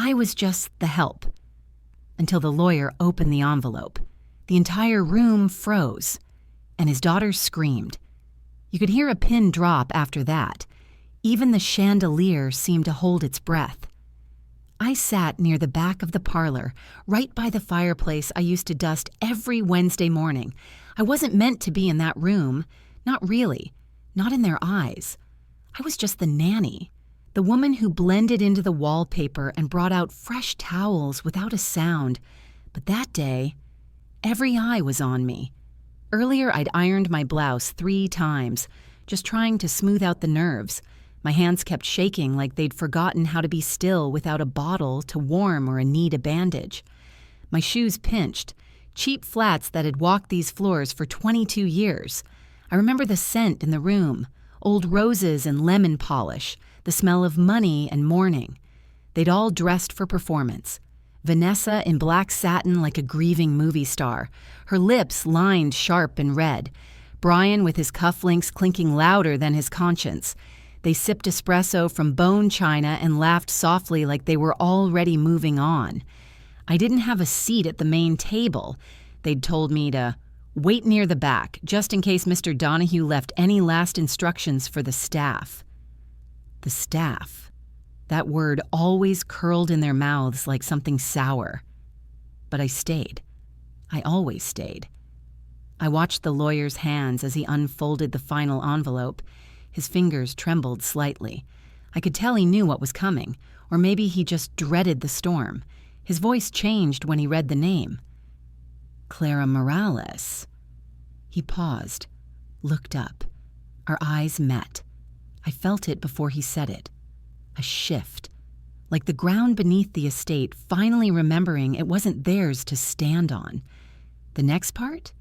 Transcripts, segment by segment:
I was just the help. Until the lawyer opened the envelope. The entire room froze, and his daughter screamed. You could hear a pin drop after that. Even the chandelier seemed to hold its breath. I sat near the back of the parlor, right by the fireplace I used to dust every Wednesday morning. I wasn't meant to be in that room. Not really. Not in their eyes. I was just the nanny. The woman who blended into the wallpaper and brought out fresh towels without a sound. But that day, every eye was on me. Earlier, I'd ironed my blouse 3 times, just trying to smooth out the nerves. My hands kept shaking like they'd forgotten how to be still without a bottle to warm or need a bandage. My shoes pinched, cheap flats that had walked these floors for 22 years. I remember the scent in the room, old roses and lemon polish, the smell of money and mourning. They'd all dressed for performance. Vanessa in black satin like a grieving movie star, her lips lined sharp and red. Brian with his cufflinks clinking louder than his conscience. They sipped espresso from bone china and laughed softly like they were already moving on. I didn't have a seat at the main table. They'd told me to wait near the back, just in case Mr. Donahue left any last instructions for the staff. The staff. That word always curled in their mouths like something sour. But I stayed. I always stayed. I watched the lawyer's hands as he unfolded the final envelope. His fingers trembled slightly. I could tell he knew what was coming, or maybe he just dreaded the storm. His voice changed when he read the name. Clara Morales. He paused, looked up. Our eyes met. I felt it before he said it. A shift. Like the ground beneath the estate finally remembering it wasn't theirs to stand on. The next part?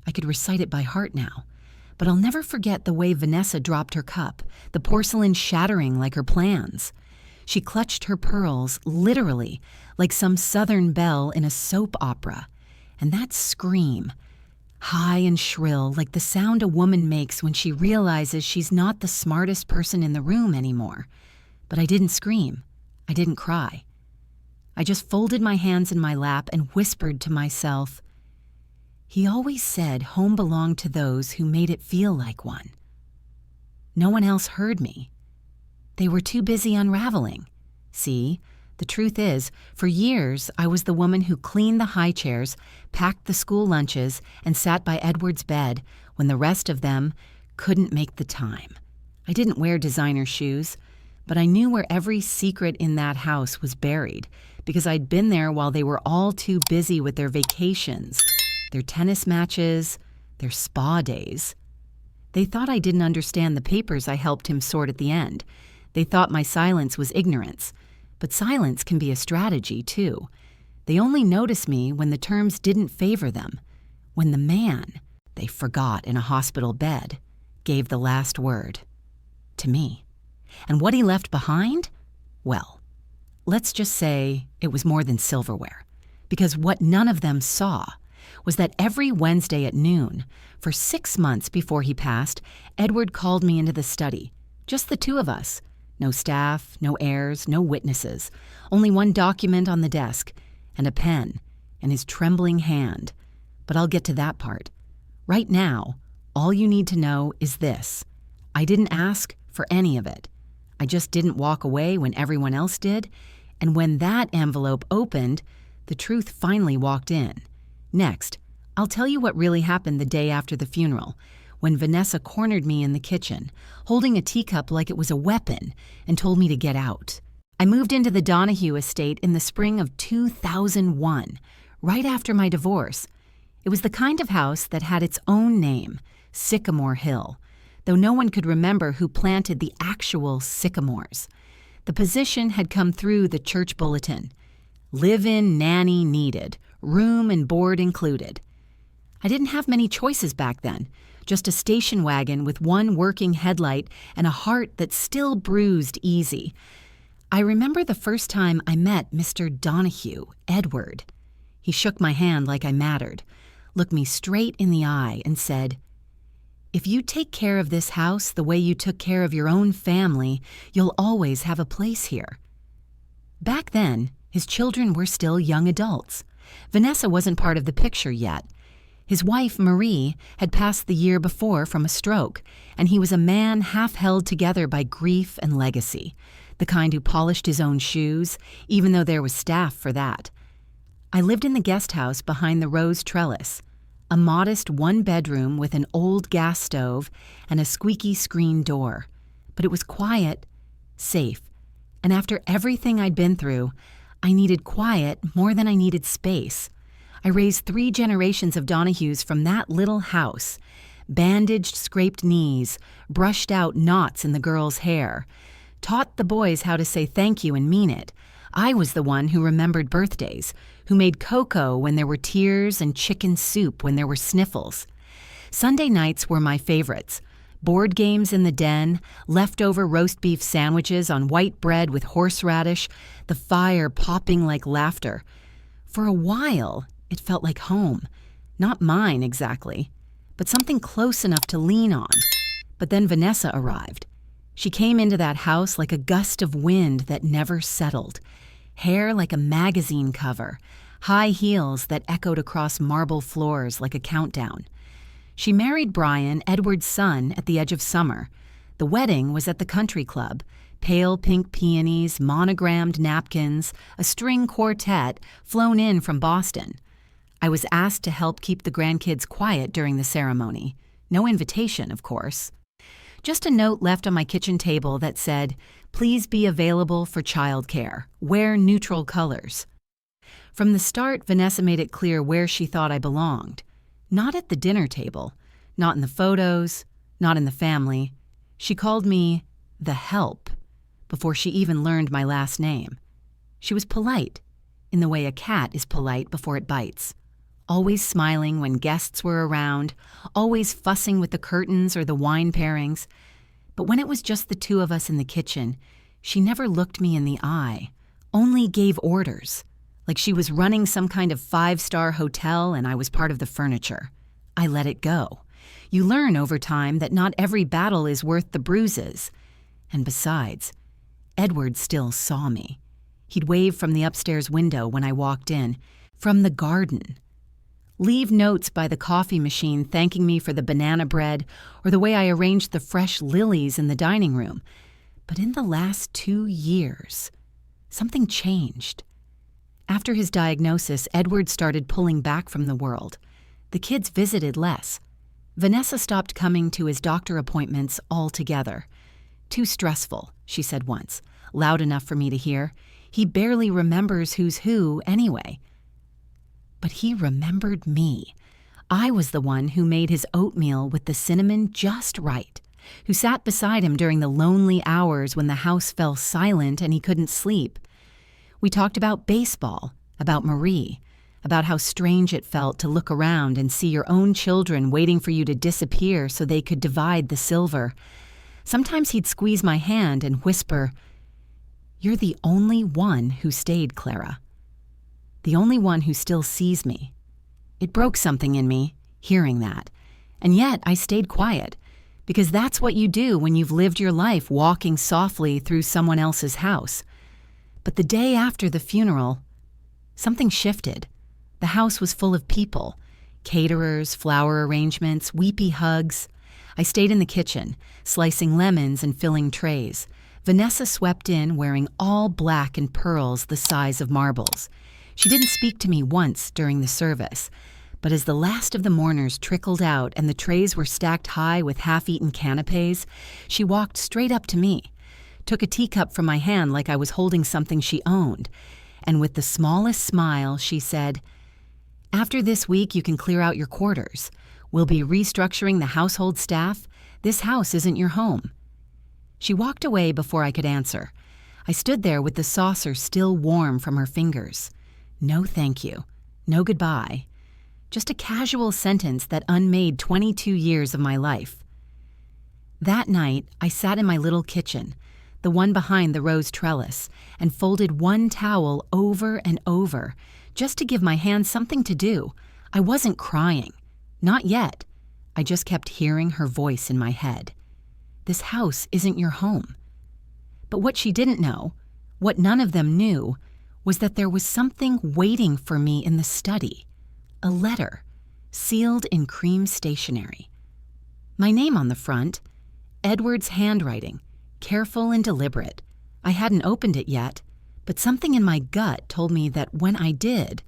I could recite it by heart now. But I'll never forget the way Vanessa dropped her cup, the porcelain shattering like her plans. She clutched her pearls, literally, like some southern belle in a soap opera. And that scream, high and shrill, like the sound a woman makes when she realizes she's not the smartest person in the room anymore. But I didn't scream. I didn't cry. I just folded my hands in my lap and whispered to myself, he always said home belonged to those who made it feel like one. No one else heard me. They were too busy unraveling. See, the truth is, for years I was the woman who cleaned the high chairs, packed the school lunches, and sat by Edward's bed when the rest of them couldn't make the time. I didn't wear designer shoes, but I knew where every secret in that house was buried because I'd been there while they were all too busy with their vacations, their tennis matches, their spa days. They thought I didn't understand the papers I helped him sort at the end. They thought my silence was ignorance. But silence can be a strategy, too. They only notice me when the terms didn't favor them. When the man they forgot in a hospital bed gave the last word. To me. And what he left behind? Well, let's just say it was more than silverware. Because what none of them saw was that every Wednesday at noon, for 6 months before he passed, Edward called me into the study. Just the two of us. No staff, no heirs, no witnesses. Only one document on the desk, and a pen, and his trembling hand. But I'll get to that part. Right now, all you need to know is this. I didn't ask for any of it. I just didn't walk away when everyone else did, and when that envelope opened, the truth finally walked in. Next, I'll tell you what really happened the day after the funeral, when Vanessa cornered me in the kitchen, holding a teacup like it was a weapon, and told me to get out. I moved into the Donahue estate in the spring of 2001, right after my divorce. It was the kind of house that had its own name, Sycamore Hill, though no one could remember who planted the actual sycamores. The position had come through the church bulletin. Live-in nanny needed, room and board included. I didn't have many choices back then, just a station wagon with one working headlight and a heart that still bruised easy. I remember the first time I met Mr. Donahue, Edward. He shook my hand like I mattered, looked me straight in the eye and said, "If you take care of this house the way you took care of your own family, you'll always have a place here." Back then, his children were still young adults. Vanessa wasn't part of the picture yet. His wife, Marie, had passed the year before from a stroke, and he was a man half held together by grief and legacy, the kind who polished his own shoes, even though there was staff for that. I lived in the guest house behind the rose trellis, a modest one-bedroom with an old gas stove and a squeaky screen door. But it was quiet, safe, and after everything I'd been through, I needed quiet more than I needed space. I raised 3 generations of Donahues from that little house. Bandaged scraped knees, brushed out knots in the girls' hair. Taught the boys how to say thank you and mean it. I was the one who remembered birthdays, who made cocoa when there were tears and chicken soup when there were sniffles. Sunday nights were my favorites. Board games in the den, leftover roast beef sandwiches on white bread with horseradish, the fire popping like laughter. For a while, it felt like home. Not mine exactly, but something close enough to lean on. But then Vanessa arrived. She came into that house like a gust of wind that never settled. Hair like a magazine cover, high heels that echoed across marble floors like a countdown. She married Brian, Edward's son, at the edge of summer. The wedding was at the country club. Pale pink peonies, monogrammed napkins, a string quartet flown in from Boston. I was asked to help keep the grandkids quiet during the ceremony. No invitation, of course. Just a note left on my kitchen table that said, "Please be available for childcare. Wear neutral colors." From the start, Vanessa made it clear where she thought I belonged. Not at the dinner table, not in the photos, not in the family. She called me the help before she even learned my last name. She was polite, in the way a cat is polite before it bites. Always smiling when guests were around, always fussing with the curtains or the wine pairings. But when it was just the two of us in the kitchen, she never looked me in the eye, only gave orders, like she was running some kind of 5-star hotel and I was part of the furniture. I let it go. You learn over time that not every battle is worth the bruises. And besides, Edward still saw me. He'd wave from the upstairs window when I walked in, from the garden. Leave notes by the coffee machine thanking me for the banana bread or the way I arranged the fresh lilies in the dining room. But in the last 2 years, something changed. After his diagnosis, Edward started pulling back from the world. The kids visited less. Vanessa stopped coming to his doctor appointments altogether. "Too stressful," she said once, loud enough for me to hear. "He barely remembers who's who anyway." But he remembered me. I was the one who made his oatmeal with the cinnamon just right, who sat beside him during the lonely hours when the house fell silent and he couldn't sleep. We talked about baseball, about Marie, about how strange it felt to look around and see your own children waiting for you to disappear so they could divide the silver. Sometimes he'd squeeze my hand and whisper, "You're the only one who stayed, Clara. The only one who still sees me." It broke something in me, hearing that. And yet I stayed quiet, because that's what you do when you've lived your life walking softly through someone else's house. But the day after the funeral, something shifted. The house was full of people, caterers, flower arrangements, weepy hugs. I stayed in the kitchen, slicing lemons and filling trays. Vanessa swept in wearing all black and pearls the size of marbles. She didn't speak to me once during the service, but as the last of the mourners trickled out and the trays were stacked high with half-eaten canapes, she walked straight up to me, took a teacup from my hand like I was holding something she owned, and with the smallest smile, she said, "After this week, you can clear out your quarters. We'll be restructuring the household staff. This house isn't your home." She walked away before I could answer. I stood there with the saucer still warm from her fingers. No thank you. No goodbye. Just a casual sentence that unmade 22 years of my life. That night, I sat in my little kitchen, the one behind the rose trellis, and folded one towel over and over, just to give my hands something to do. I wasn't crying. Not yet. I just kept hearing her voice in my head. This house isn't your home. But what she didn't know What none of them knew was that there was something waiting for me in the study, a letter, sealed in cream stationery. My name on the front, Edward's handwriting, careful and deliberate. I hadn't opened it yet, but something in my gut told me that when I did,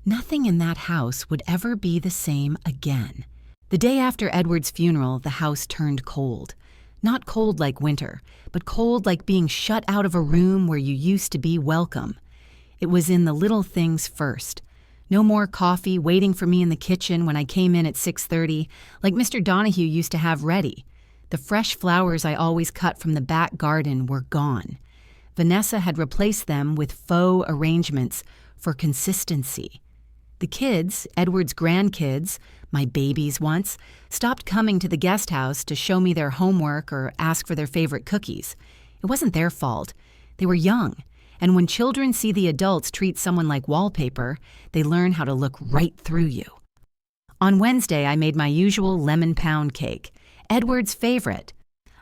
nothing in that house would ever be the same again. The day after Edward's funeral, the house turned cold. Not cold like winter, but cold like being shut out of a room where you used to be welcome. It was in the little things first. No more coffee waiting for me in the kitchen when I came in at 6:30, like Mr. Donahue used to have ready. The fresh flowers I always cut from the back garden were gone. Vanessa had replaced them with faux arrangements for consistency. The kids, Edward's grandkids, my babies once, stopped coming to the guest house to show me their homework or ask for their favorite cookies. It wasn't their fault. They were young, and when children see the adults treat someone like wallpaper, they learn how to look right through you. On Wednesday, I made my usual lemon pound cake, Edward's favorite.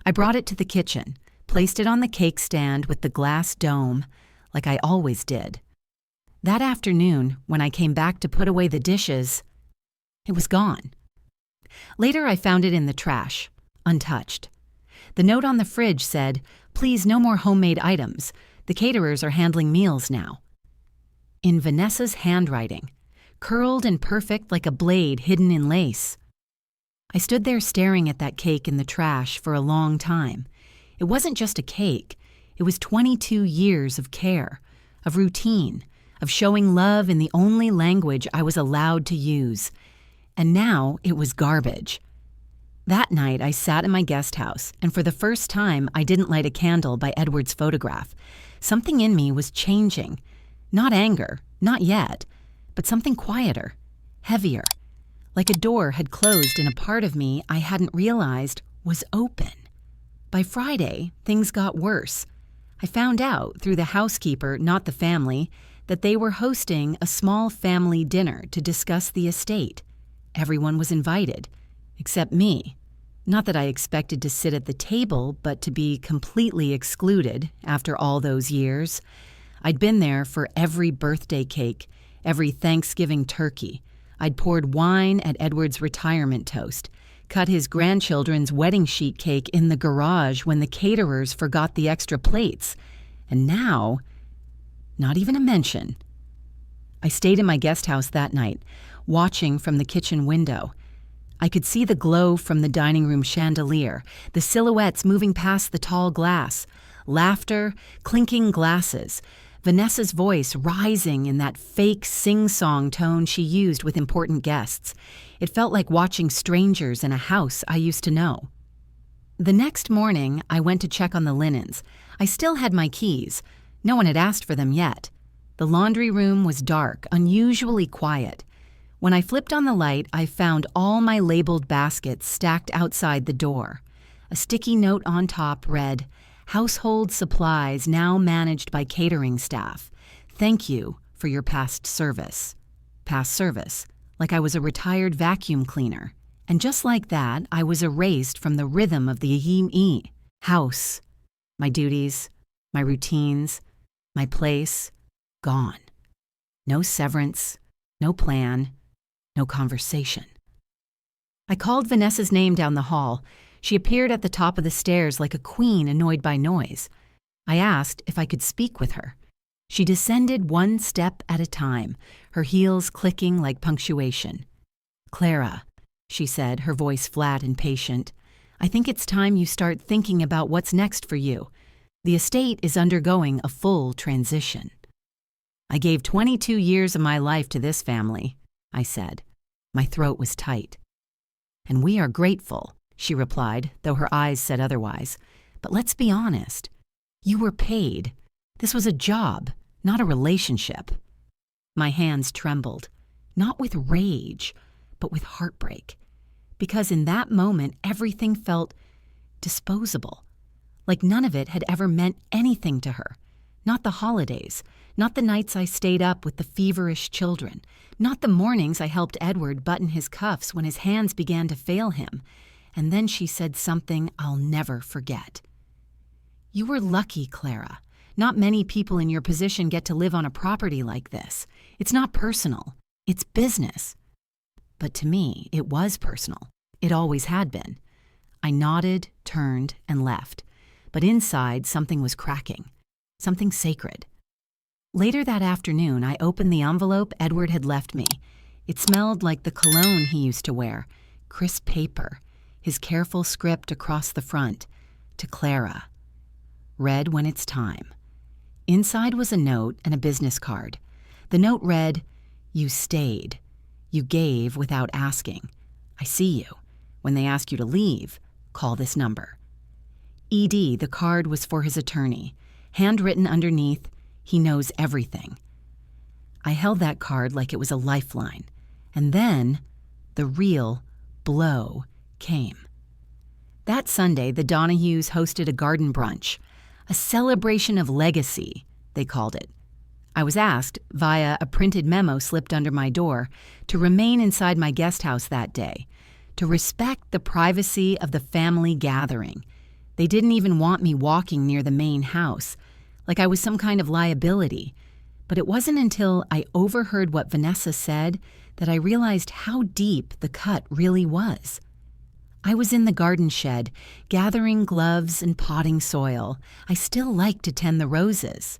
I brought it to the kitchen, placed it on the cake stand with the glass dome, like I always did. That afternoon, when I came back to put away the dishes, it was gone. Later, I found it in the trash, untouched. The note on the fridge said, "Please, no more homemade items. The caterers are handling meals now." In Vanessa's handwriting, curled and perfect like a blade hidden in lace. I stood there staring at that cake in the trash for a long time. It wasn't just a cake. It was 22 years of care, of routine, of showing love in the only language I was allowed to use. And now it was garbage. That night, I sat in my guest house, and for the first time, I didn't light a candle by Edward's photograph. Something in me was changing. Not anger, not yet, but something quieter, heavier, like a door had closed in a part of me I hadn't realized was open. By Friday, things got worse. I found out, through the housekeeper, not the family, that they were hosting a small family dinner to discuss the estate. Everyone was invited, except me. Not that I expected to sit at the table, but to be completely excluded after all those years. I'd been there for every birthday cake, every Thanksgiving turkey. I'd poured wine at Edward's retirement toast, cut his grandchildren's wedding sheet cake in the garage when the caterers forgot the extra plates. And now, not even a mention. I stayed in my guest house that night, watching from the kitchen window. I could see the glow from the dining room chandelier, the silhouettes moving past the tall glass, laughter, clinking glasses, Vanessa's voice rising in that fake sing-song tone she used with important guests. It felt like watching strangers in a house I used to know. The next morning, I went to check on the linens. I still had my keys. No one had asked for them yet. The laundry room was dark, unusually quiet. When I flipped on the light, I found all my labeled baskets stacked outside the door. A sticky note on top read, "Household supplies now managed by catering staff. Thank you for your past service." Past service, like I was a retired vacuum cleaner. And just like that, I was erased from the rhythm of the Yim-E. House, my duties, my routines, my place, gone. No severance, no plan, no conversation. I called Vanessa's name down the hall. She appeared at the top of the stairs like a queen annoyed by noise. I asked if I could speak with her. She descended one step at a time, her heels clicking like punctuation. "Clara," she said, her voice flat and patient, "I think it's time you start thinking about what's next for you. The estate is undergoing a full transition." "I gave 22 years of my life to this family," I said. My throat was tight. "And we are grateful," she replied, though her eyes said otherwise. "But let's be honest. You were paid. This was a job, not a relationship." My hands trembled, not with rage, but with heartbreak. Because in that moment, everything felt disposable. Like none of it had ever meant anything to her. Not the holidays, not the nights I stayed up with the feverish children, not the mornings I helped Edward button his cuffs when his hands began to fail him. And then she said something I'll never forget. "You were lucky, Clara. Not many people in your position get to live on a property like this. It's not personal. It's business. But to me, it was personal. It always had been. I nodded, turned, and left. But inside, something was cracking. Something sacred. Later that afternoon, I opened the envelope Edward had left me. It smelled like the cologne he used to wear. Crisp paper. His careful script across the front. To Clara. Read when it's time. Inside was a note and a business card. The note read, "You stayed. You gave without asking. I see you. When they ask you to leave, call this number." ED, the card was for his attorney. Handwritten underneath, "He knows everything." I held that card like it was a lifeline. And then, the real blow came. That Sunday, the Donahues hosted a garden brunch. A celebration of legacy, they called it. I was asked, via a printed memo slipped under my door, to remain inside my guest house that day, to respect the privacy of the family gathering. They didn't even want me walking near the main house, like I was some kind of liability. But it wasn't until I overheard what Vanessa said that I realized how deep the cut really was. I was in the garden shed, gathering gloves and potting soil. I still liked to tend the roses.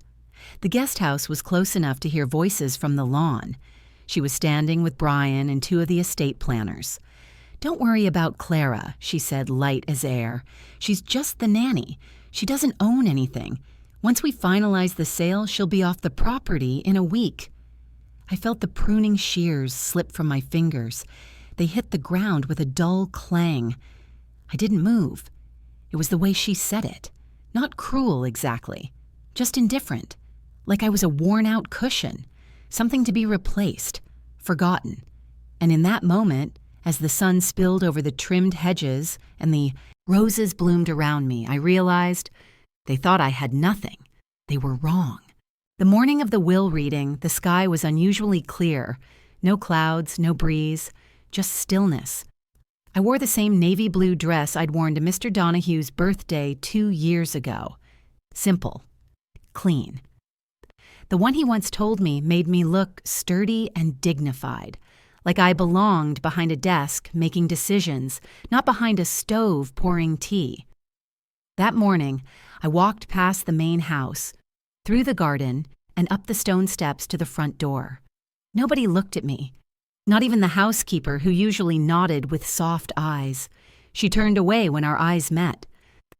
The guest house was close enough to hear voices from the lawn. She was standing with Brian and two of the estate planners. "Don't worry about Clara," she said, light as air. "She's just the nanny. She doesn't own anything. Once we finalize the sale, she'll be off the property in a week." I felt the pruning shears slip from my fingers. They hit the ground with a dull clang. I didn't move. It was the way she said it. Not cruel exactly, just indifferent. Like I was a worn-out cushion, something to be replaced, forgotten. And in that moment, as the sun spilled over the trimmed hedges and the roses bloomed around me, I realized they thought I had nothing. They were wrong. The morning of the will reading, the sky was unusually clear. No clouds, no breeze. Just stillness. I wore the same navy blue dress I'd worn to Mr. Donahue's birthday 2 years ago. Simple. Clean. The one he once told me made me look sturdy and dignified, like I belonged behind a desk making decisions, not behind a stove pouring tea. That morning, I walked past the main house, through the garden, and up the stone steps to the front door. Nobody looked at me. Not even the housekeeper, who usually nodded with soft eyes. She turned away when our eyes met.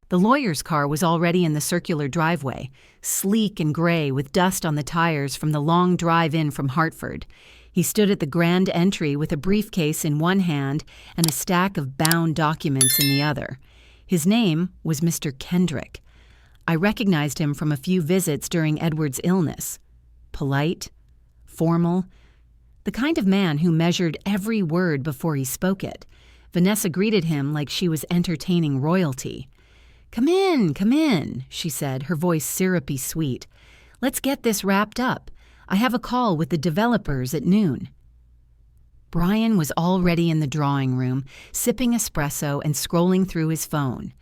The lawyer's car was already in the circular driveway, sleek and gray with dust on the tires from the long drive in from Hartford. He stood at the grand entry with a briefcase in one hand and a stack of bound documents in the other. His name was Mr. Kendrick. I recognized him from a few visits during Edward's illness. Polite, formal, the kind of man who measured every word before he spoke it. Vanessa greeted him like she was entertaining royalty. Come in," she said, her voice syrupy sweet. "Let's get this wrapped up. I have a call with the developers at noon." Brian was already in the drawing room, sipping espresso and scrolling through his phone.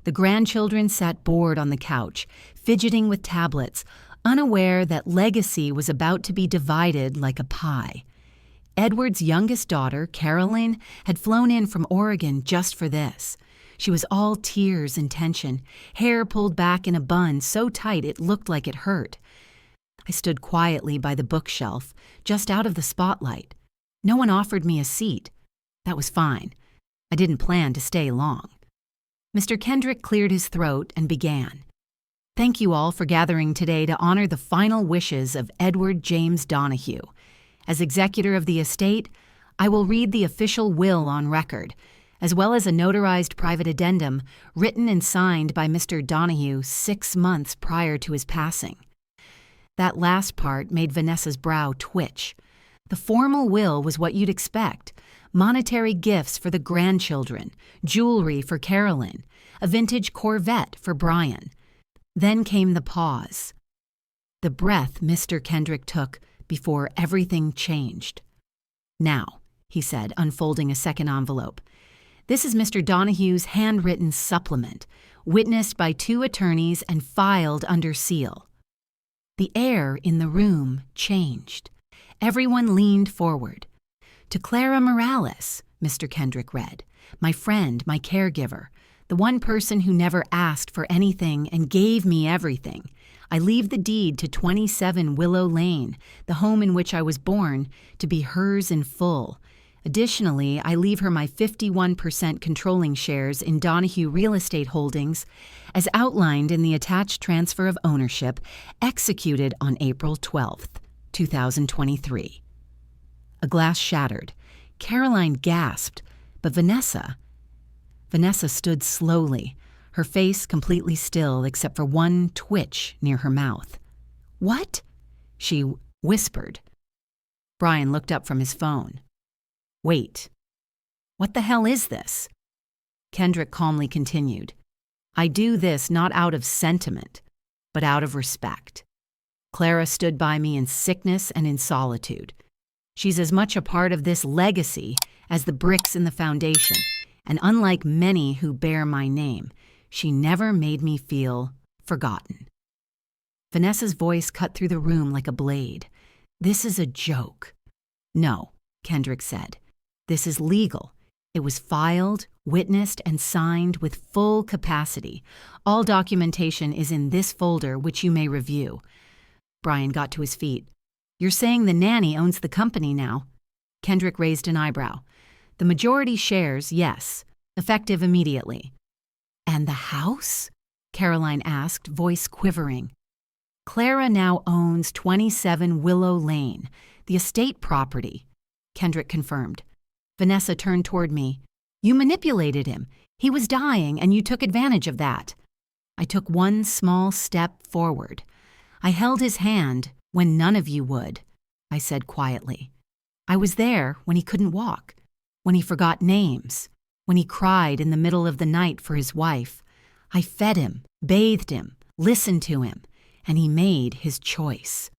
The grandchildren sat bored on the couch, fidgeting with tablets, unaware that legacy was about to be divided like a pie. Edward's youngest daughter, Caroline, had flown in from Oregon just for this. She was all tears and tension, hair pulled back in a bun so tight it looked like it hurt. I stood quietly by the bookshelf, just out of the spotlight. No one offered me a seat. That was fine. I didn't plan to stay long. Mr. Kendrick cleared his throat and began. "Thank you all for gathering today to honor the final wishes of Edward James Donahue. As executor of the estate, I will read the official will on record, as well as a notarized private addendum written and signed by Mr. Donahue 6 months prior to his passing." That last part made Vanessa's brow twitch. The formal will was what you'd expect. Monetary gifts for the grandchildren, jewelry for Carolyn, a vintage Corvette for Brian. Then came the pause. The breath Mr. Kendrick took before everything changed. "Now," he said, unfolding a second envelope. "This is Mr. Donahue's handwritten supplement, witnessed by 2 attorneys and filed under seal. The air in the room changed. Everyone leaned forward. "To Clara Morales," Mr. Kendrick read. "My friend, my caregiver, the one person who never asked for anything and gave me everything. I leave the deed to 27 Willow Lane, the home in which I was born, to be hers in full. Additionally, I leave her my 51% controlling shares in Donahue Real Estate Holdings, as outlined in the attached transfer of ownership executed on April 12th, 2023. A glass shattered. Caroline gasped, but Vanessa stood slowly, her face completely still except for one twitch near her mouth. "What?" she whispered. Brian looked up from his phone. "Wait. What the hell is this?" Kendrick calmly continued. "I do this not out of sentiment, but out of respect. Clara stood by me in sickness and in solitude. She's as much a part of this legacy as the bricks in the foundation, and unlike many who bear my name, she never made me feel forgotten." Vanessa's voice cut through the room like a blade. "This is a joke." "No," Kendrick said. "This is legal. It was filed, witnessed, and signed with full capacity. All documentation is in this folder, which you may review." Brian got to his feet. "You're saying the nanny owns the company now?" Kendrick raised an eyebrow. "The majority shares, yes, effective immediately." "And the house?" Caroline asked, voice quivering. "Clara now owns 27 Willow Lane, the estate property," Kendrick confirmed. Vanessa turned toward me. "You manipulated him. He was dying, and you took advantage of that." I took one small step forward. "I held his hand when none of you would," I said quietly. "I was there when he couldn't walk, when he forgot names, when he cried in the middle of the night for his wife. I fed him, bathed him, listened to him, and he made his choice."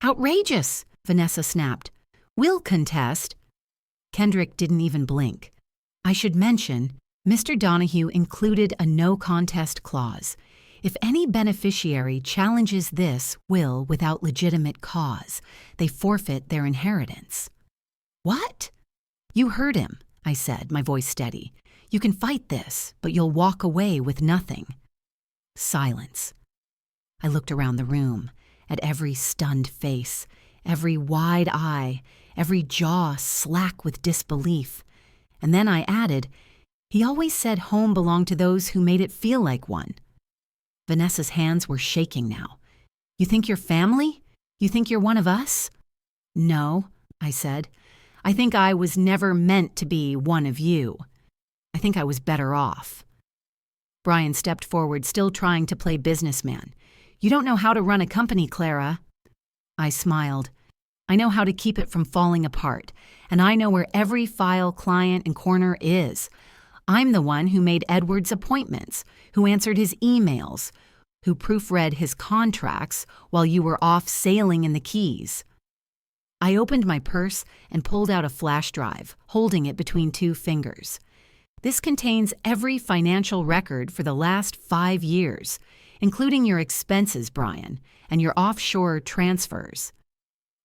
"Outrageous!" Vanessa snapped. "We'll contest." Kendrick didn't even blink. I should mention, Mr. Donahue included a no-contest clause. If any beneficiary challenges this will without legitimate cause, they forfeit their inheritance. "What?" "You heard him," I said, my voice steady. "You can fight this, but you'll walk away with nothing." Silence. I looked around the room, at every stunned face, every wide eye, every jaw slack with disbelief. And then I added, "He always said home belonged to those who made it feel like one." Vanessa's hands were shaking now. "You think you're family? You think you're one of us?" "No," I said. "I think I was never meant to be one of you. I think I was better off." Brian stepped forward, still trying to play businessman. "You don't know how to run a company, Clara." I smiled. "I know how to keep it from falling apart, and I know where every file, client, and corner is. I'm the one who made Edward's appointments, who answered his emails, who proofread his contracts while you were off sailing in the Keys." I opened my purse and pulled out a flash drive, holding it between two fingers. "This contains every financial record for the last 5 years, including your expenses, Brian, and your offshore transfers."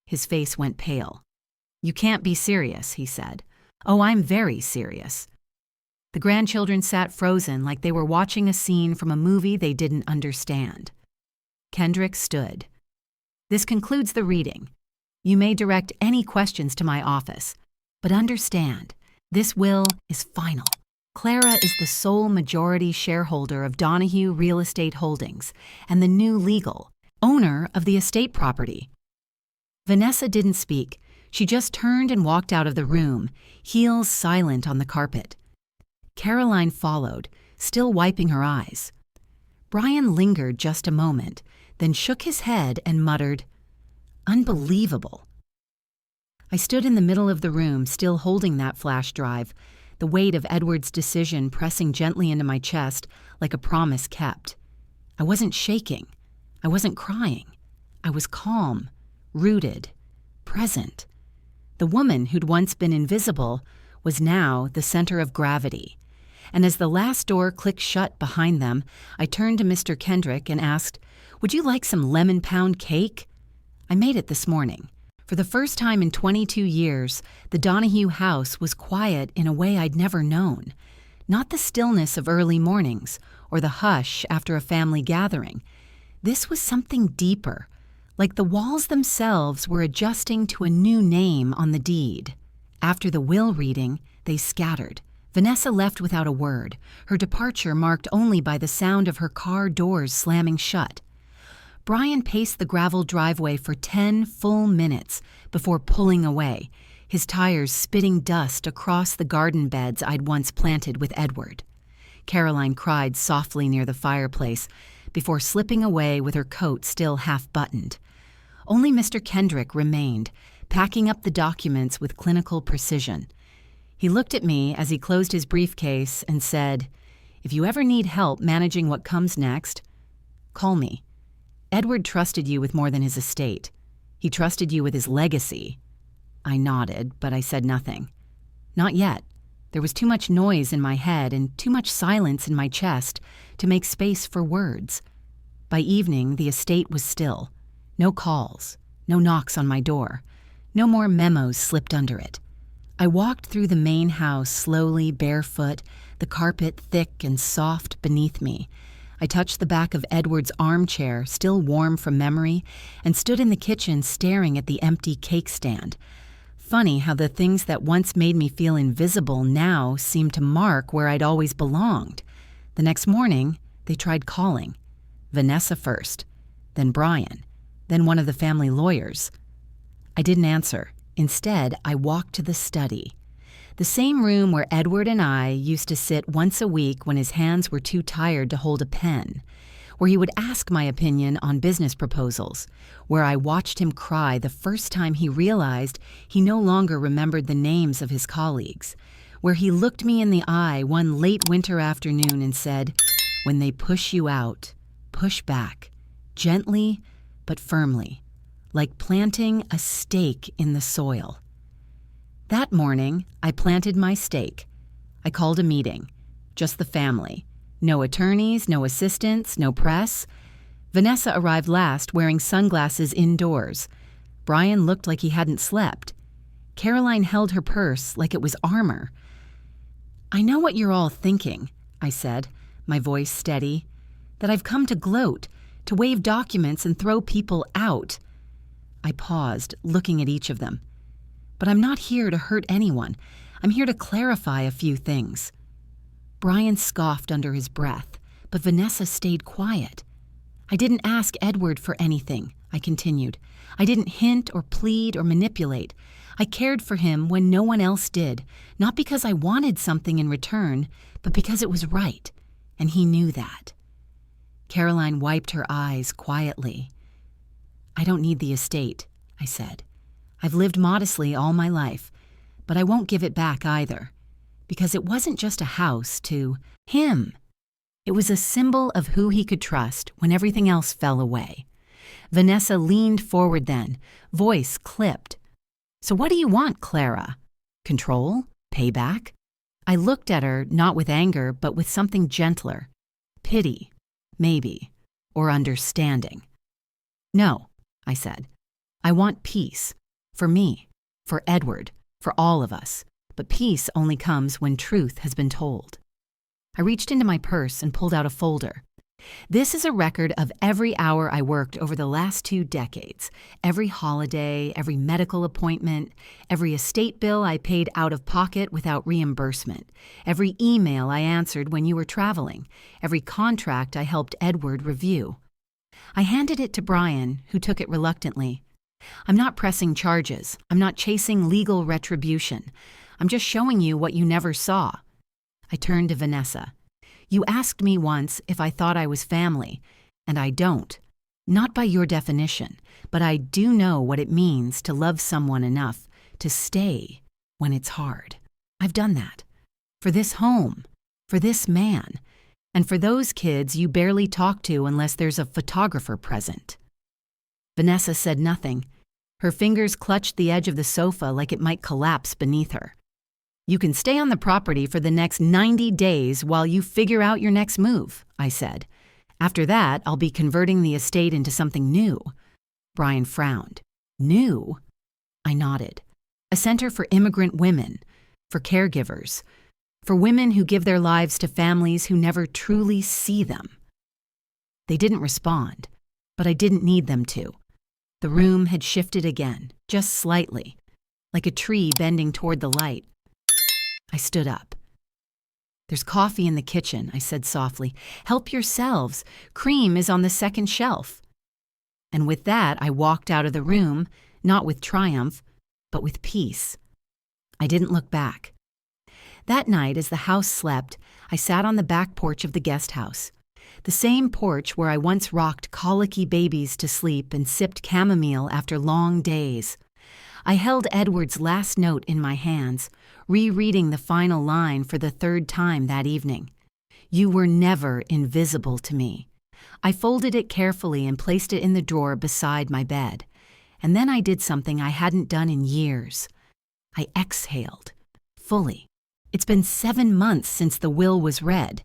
His face went pale. "You can't be serious," he said. "Oh, I'm very serious." The grandchildren sat frozen like they were watching a scene from a movie they didn't understand. Kendrick stood. "This concludes the reading. You may direct any questions to my office, but understand, this will is final. Clara is the sole majority shareholder of Donahue Real Estate Holdings and the new legal owner of the estate property." Vanessa didn't speak. She just turned and walked out of the room, heels silent on the carpet. Caroline followed, still wiping her eyes. Brian lingered just a moment, then shook his head and muttered, "Unbelievable." I stood in the middle of the room, still holding that flash drive, the weight of Edward's decision pressing gently into my chest like a promise kept. I wasn't shaking. I wasn't crying. I was calm, rooted, present. The woman who'd once been invisible was now the center of gravity. And as the last door clicked shut behind them, I turned to Mr. Kendrick and asked, Would you like some lemon pound cake? I made it this morning. For the first time in 22 years, the Donahue house was quiet in a way I'd never known. Not the stillness of early mornings or the hush after a family gathering. This was something deeper, like the walls themselves were adjusting to a new name on the deed. After the will reading, they scattered. Vanessa left without a word, her departure marked only by the sound of her car doors slamming shut. Brian paced the gravel driveway for 10 full minutes before pulling away, his tires spitting dust across the garden beds I'd once planted with Edward. Caroline cried softly near the fireplace before slipping away with her coat still half-buttoned. Only Mr. Kendrick remained, packing up the documents with clinical precision. He looked at me as he closed his briefcase and said, "If you ever need help managing what comes next, call me. Edward trusted you with more than his estate. He trusted you with his legacy." I nodded, but I said nothing. Not yet. There was too much noise in my head and too much silence in my chest to make space for words. By evening, the estate was still. No calls, no knocks on my door, no more memos slipped under it. I walked through the main house slowly, barefoot, the carpet thick and soft beneath me. I touched the back of Edward's armchair, still warm from memory, and stood in the kitchen staring at the empty cake stand. Funny how the things that once made me feel invisible now seemed to mark where I'd always belonged. The next morning, they tried calling. Vanessa first, then Brian, then one of the family lawyers. I didn't answer. Instead, I walked to the study. The same room where Edward and I used to sit once a week when his hands were too tired to hold a pen, where he would ask my opinion on business proposals, where I watched him cry the first time he realized he no longer remembered the names of his colleagues, where he looked me in the eye one late winter afternoon and said, "When they push you out, push back, gently but firmly, like planting a stake in the soil." That morning, I planted my stake. I called a meeting. Just the family. No attorneys, no assistants, no press. Vanessa arrived last, wearing sunglasses indoors. Brian looked like he hadn't slept. Caroline held her purse like it was armor. "I know what you're all thinking," I said, my voice steady, "that I've come to gloat, to wave documents and throw people out." I paused, looking at each of them. "But I'm not here to hurt anyone. I'm here to clarify a few things." Brian scoffed under his breath, but Vanessa stayed quiet. "I didn't ask Edward for anything," I continued. "I didn't hint or plead or manipulate. I cared for him when no one else did, not because I wanted something in return, but because it was right, and he knew that." Caroline wiped her eyes quietly. "I don't need the estate," I said. "I've lived modestly all my life, but I won't give it back either, because it wasn't just a house to him. It was a symbol of who he could trust when everything else fell away." Vanessa leaned forward then, voice clipped. "So what do you want, Clara? Control? Payback?" I looked at her, not with anger, but with something gentler. Pity, maybe, or understanding. "No," I said. "I want peace. For me, for Edward, for all of us. But peace only comes when truth has been told." I reached into my purse and pulled out a folder. This is a record of every hour I worked over the last 2 decades, every holiday, every medical appointment, every estate bill I paid out of pocket without reimbursement, every email I answered when you were traveling, every contract I helped Edward review. I handed it to Brian, who took it reluctantly. "I'm not pressing charges. I'm not chasing legal retribution. I'm just showing you what you never saw." I turned to Vanessa. "You asked me once if I thought I was family, and I don't. Not by your definition, but I do know what it means to love someone enough to stay when it's hard. I've done that. For this home, for this man, and for those kids you barely talk to unless there's a photographer present." Vanessa said nothing. Her fingers clutched the edge of the sofa like it might collapse beneath her. "You can stay on the property for the next 90 days while you figure out your next move," I said. After that, I'll be converting the estate into something new." Brian frowned. "New?" I nodded. "A center for immigrant women, for caregivers, for women who give their lives to families who never truly see them." They didn't respond, but I didn't need them to. The room had shifted again, just slightly, like a tree bending toward the light. I stood up. "There's coffee in the kitchen," I said softly. "Help yourselves. Cream is on the second shelf." And with that, I walked out of the room, not with triumph, but with peace. I didn't look back. That night, as the house slept, I sat on the back porch of the guest house. The same porch where I once rocked colicky babies to sleep and sipped chamomile after long days. I held Edward's last note in my hands, rereading the final line for the third time that evening. "You were never invisible to me." I folded it carefully and placed it in the drawer beside my bed. And then I did something I hadn't done in years. I exhaled, fully. It's been 7 months since the will was read.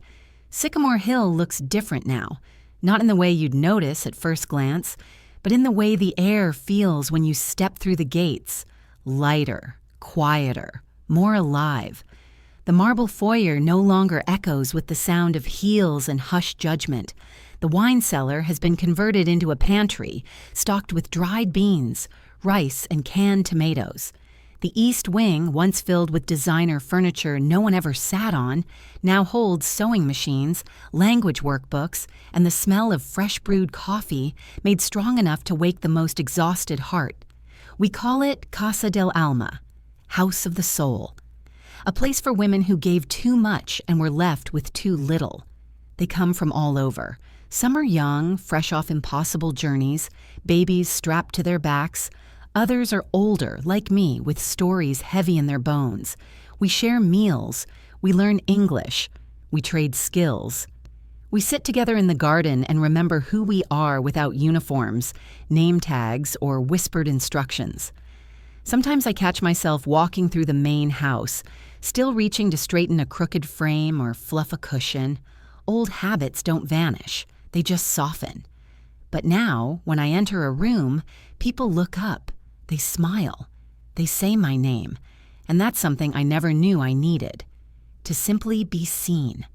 Sycamore Hill looks different now, not in the way you'd notice at first glance, but in the way the air feels when you step through the gates. Lighter, quieter, more alive. The marble foyer no longer echoes with the sound of heels and hushed judgment. The wine cellar has been converted into a pantry, stocked with dried beans, rice, and canned tomatoes. The east wing, once filled with designer furniture no one ever sat on, now holds sewing machines, language workbooks, and the smell of fresh brewed coffee made strong enough to wake the most exhausted heart. We call it Casa del Alma, House of the Soul, a place for women who gave too much and were left with too little. They come from all over. Some are young, fresh off impossible journeys, babies strapped to their backs. Others are older, like me, with stories heavy in their bones. We share meals. We learn English. We trade skills. We sit together in the garden and remember who we are without uniforms, name tags, or whispered instructions. Sometimes I catch myself walking through the main house, still reaching to straighten a crooked frame or fluff a cushion. Old habits don't vanish. They just soften. But now, when I enter a room, people look up. They smile. They say my name. And that's something I never knew I needed. To simply be seen.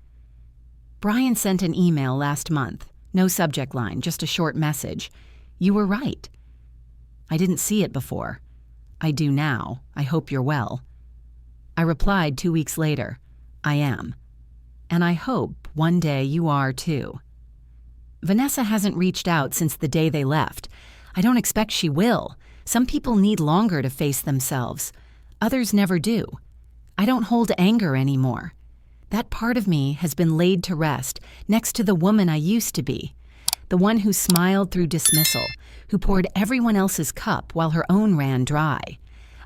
Brian sent an email last month. No subject line, just a short message. "You were right." I didn't see it before. I do now. I hope you're well. I replied 2 weeks later. I am. And I hope one day you are too. Vanessa hasn't reached out since the day they left. I don't expect she will. Some people need longer to face themselves. Others never do. I don't hold anger anymore. That part of me has been laid to rest next to the woman I used to be. The one who smiled through dismissal, who poured everyone else's cup while her own ran dry.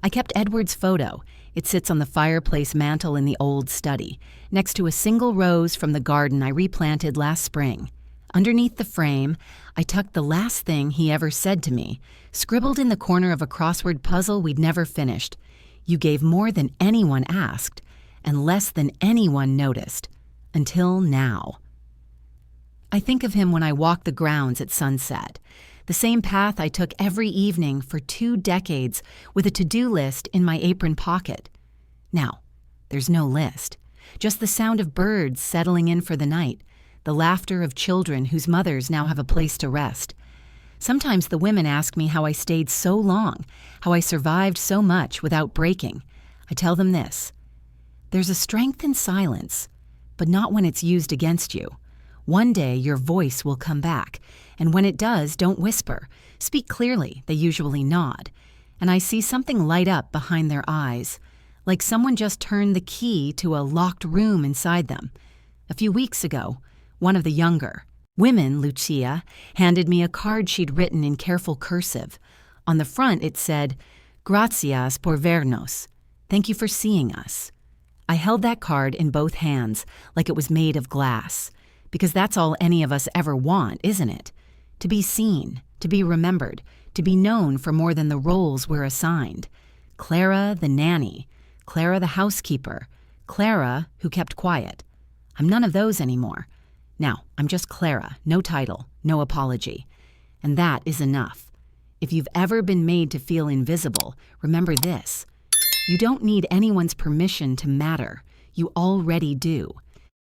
I kept Edward's photo. It sits on the fireplace mantel in the old study, next to a single rose from the garden I replanted last spring. Underneath the frame, I tucked the last thing he ever said to me, scribbled in the corner of a crossword puzzle we'd never finished. "You gave more than anyone asked, and less than anyone noticed, until now." I think of him when I walk the grounds at sunset, the same path I took every evening for 2 decades with a to-do list in my apron pocket. Now, there's no list, just the sound of birds settling in for the night, the laughter of children whose mothers now have a place to rest. Sometimes the women ask me how I stayed so long, how I survived so much without breaking. I tell them this: there's a strength in silence, but not when it's used against you. One day your voice will come back, and when it does, don't whisper. Speak clearly. They usually nod. And I see something light up behind their eyes, like someone just turned the key to a locked room inside them. A few weeks ago, one of the younger women, Lucia, handed me a card she'd written in careful cursive. On the front it said, "Gracias por vernos." Thank you for seeing us. I held that card in both hands, like it was made of glass. Because that's all any of us ever want, isn't it? To be seen, to be remembered, to be known for more than the roles we're assigned. Clara the nanny, Clara the housekeeper, Clara who kept quiet. I'm none of those anymore. Now, I'm just Clara, no title, no apology. And that is enough. If you've ever been made to feel invisible, remember this. You don't need anyone's permission to matter. You already do.